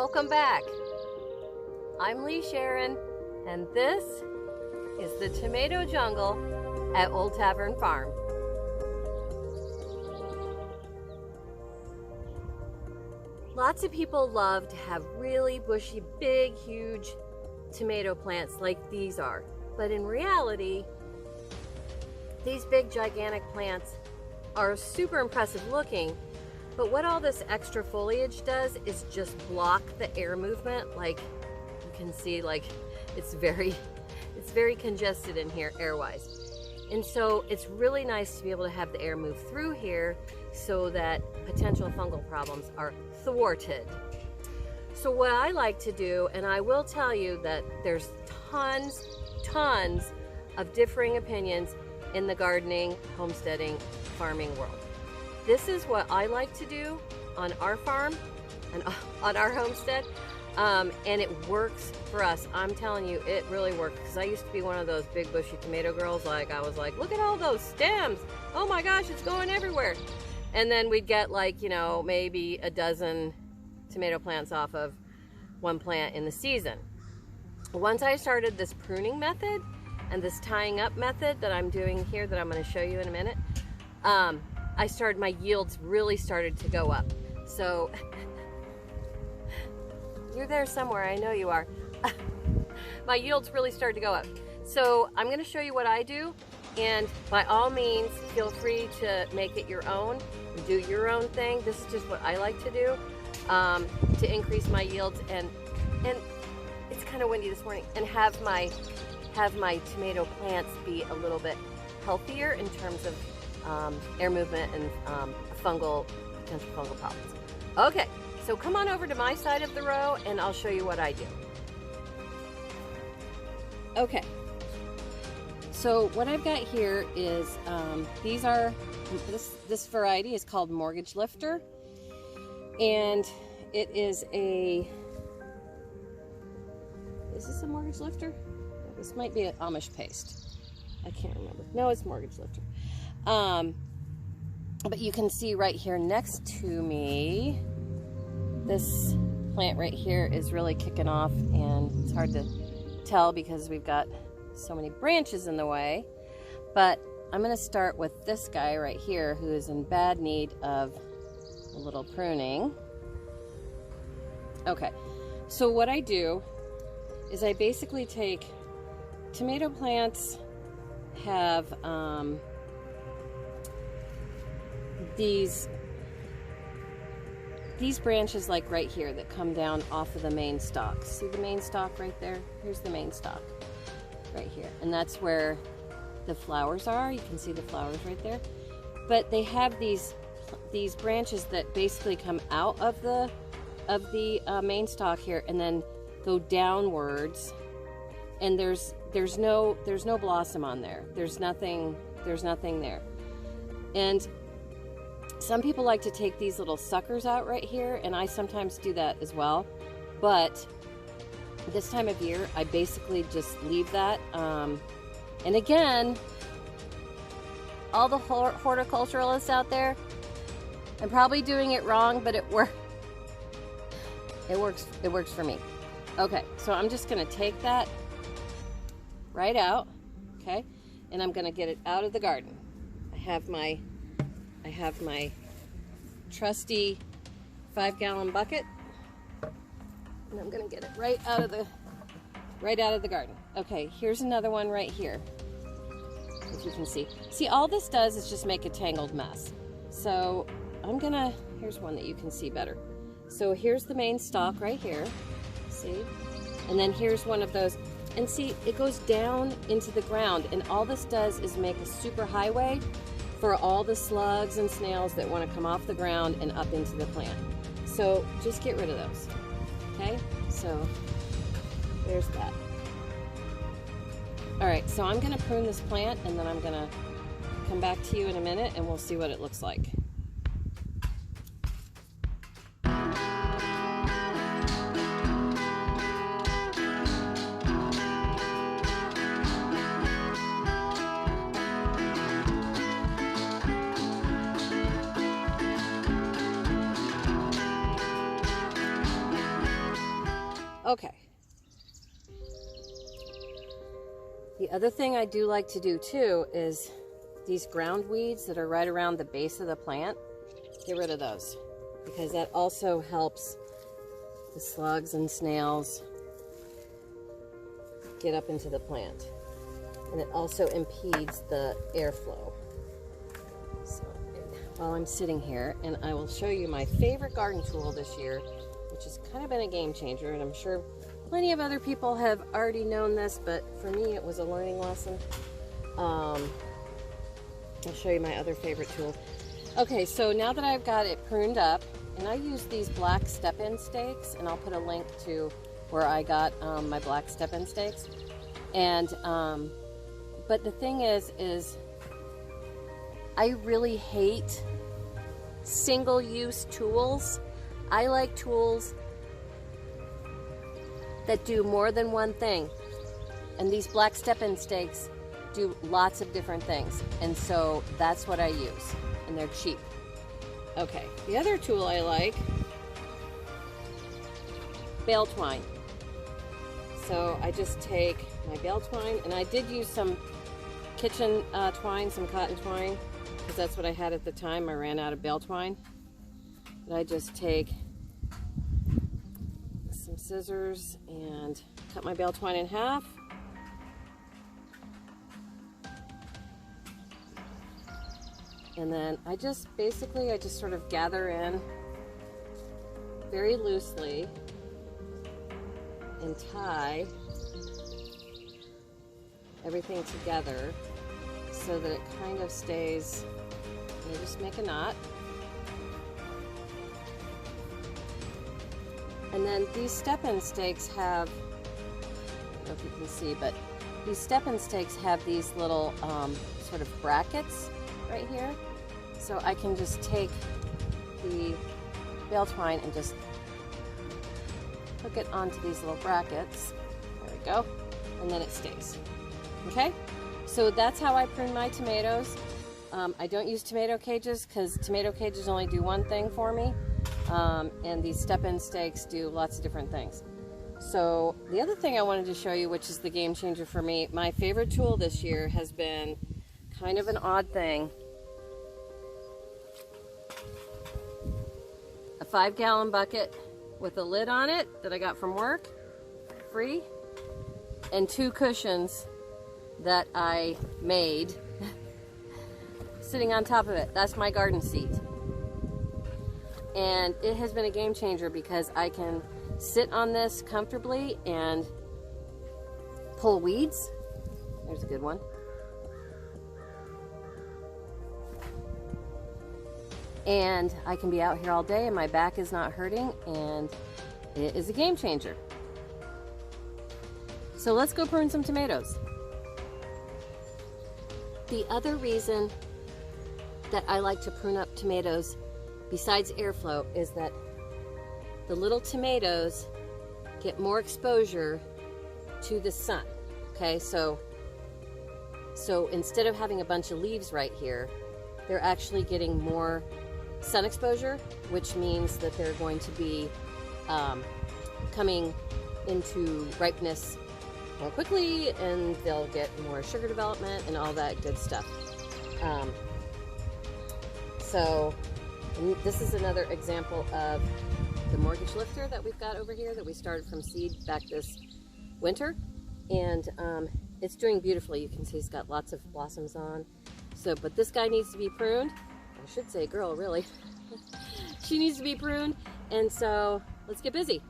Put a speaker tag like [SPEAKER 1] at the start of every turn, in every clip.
[SPEAKER 1] Welcome back. I'm Lee Sharon, and this is the tomato jungle at Old Tavern Farm. Lots of people love to have really bushy, big, huge tomato plants like these are. But in reality, these big, gigantic plants are super impressive looking. But what all this extra foliage does is just block the air movement. Like you can see, like it's very congested in here air-wise. And so it's really nice to be able to have the air move through here so that potential fungal problems are thwarted. So what I like to do, and I will tell you that there's tons of differing opinions in the gardening, homesteading, farming world. This is what I like to do on our farm and on our homestead, and it works for us. I'm telling you, it really works, because I used to be one of those big bushy tomato girls. Like I was like, look at all those stems. Oh my gosh, it's going everywhere. And then we'd get like, you know, maybe a dozen tomato plants off of one plant in the season. Once I started this pruning method and this tying up method that I'm doing here that I'm going to show you in a minute, my yields really started to go up. So you're there somewhere, I know you are. My yields really started to go up. So I'm going to show you what I do, and by all means feel free to make it your own, do your own thing. This is just what I like to do to increase my yields, and it's kind of windy this morning, and have my tomato plants be a little bit healthier in terms of air movement and potential fungal problems. Okay, so come on over to my side of the row and I'll show you what I do. Okay, so what I've got here is this variety is called Mortgage Lifter, and it is is this a Mortgage Lifter? This might be an Amish paste. I can't remember. No, it's Mortgage Lifter. But you can see right here next to me, this plant right here is really kicking off, and it's hard to tell because we've got so many branches in the way. But I'm going to start with this guy right here, who is in bad need of a little pruning. Okay, so what I do is I basically take tomato plants, have these branches like right here that come down off of the main stalk. See the main stalk right there? Here's the main stalk right here, and that's where the flowers are. You can see the flowers right there. But they have these branches that basically come out of the main stalk here and then go downwards, and there's no blossom on there. There's nothing there. And some people like to take these little suckers out right here, and I sometimes do that as well. But this time of year, I basically just leave that. And again, all the horticulturalists out there, I'm probably doing it wrong, but it works for me. Okay, so I'm just gonna take that right out, okay? And I'm gonna get it out of the garden. I have my trusty 5-gallon bucket, and I'm gonna get it right out of the garden. Okay, here's another one right here, if you can see. See, all this does is just make a tangled mess. So here's one that you can see better. So here's the main stalk right here, see? And then here's one of those, and see, it goes down into the ground, and all this does is make a super highway for all the slugs and snails that want to come off the ground and up into the plant. So just get rid of those, okay? So there's that. All right, so I'm gonna prune this plant, and then I'm gonna come back to you in a minute and we'll see what it looks like. Okay. The other thing I do like to do too is these ground weeds that are right around the base of the plant, get rid of those, because that also helps the slugs and snails get up into the plant. And it also impedes the airflow. So while I'm sitting here, and I will show you my favorite garden tool this year, which has kind of been a game changer, and I'm sure plenty of other people have already known this, but for me it was a learning lesson. I'll show you my other favorite tool. Okay, so now that I've got it pruned up, and I use these black step-in stakes, and I'll put a link to where I got my black step-in stakes. And but the thing is I really hate single-use tools. I like tools that do more than one thing. And these black step-in stakes do lots of different things. And so that's what I use. And they're cheap. Okay, the other tool I like, bale twine. So I just take my bale twine, and I did use some kitchen twine, some cotton twine, because that's what I had at the time. I ran out of bale twine. But I just take some scissors and cut my bale twine in half. And then I just sort of gather in very loosely and tie everything together so that it kind of stays, and just make a knot. And then these step-in stakes have, I don't know if you can see, but these step-in stakes have these little sort of brackets right here. So I can just take the bale twine and just hook it onto these little brackets. There we go. And then it stays. Okay? So that's how I prune my tomatoes. I don't use tomato cages because tomato cages only do one thing for me. And these step-in stakes do lots of different things. So the other thing I wanted to show you, which is the game changer for me, my favorite tool this year has been kind of an odd thing. A 5-gallon bucket with a lid on it that I got from work, free, and 2 cushions that I made sitting on top of it. That's my garden seat. And it has been a game changer because I can sit on this comfortably and pull weeds. There's a good one. And I can be out here all day and my back is not hurting, and it is a game changer. So let's go prune some tomatoes. The other reason that I like to prune up tomatoes, besides airflow, is that the little tomatoes get more exposure to the sun. Okay, so instead of having a bunch of leaves right here, they're actually getting more sun exposure, which means that they're going to be coming into ripeness more quickly, and they'll get more sugar development and all that good stuff. So this is another example of the mortgage lifter that we've got over here that we started from seed back this winter, and it's doing beautifully. You can see it's got lots of blossoms on. So, but this guy needs to be pruned. I should say girl, really. She needs to be pruned, and so let's get busy.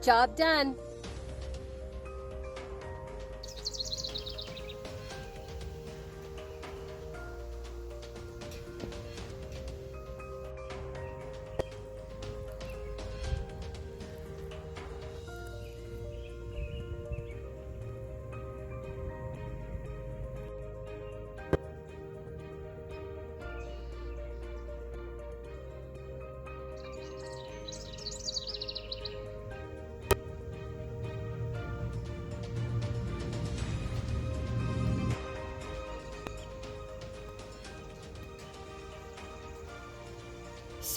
[SPEAKER 1] Job done.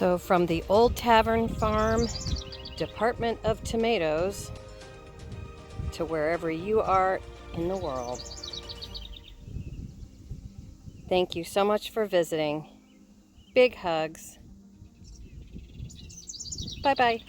[SPEAKER 1] So from the Old Tavern Farm, Department of Tomatoes, to wherever you are in the world. Thank you so much for visiting. Big hugs. Bye-bye.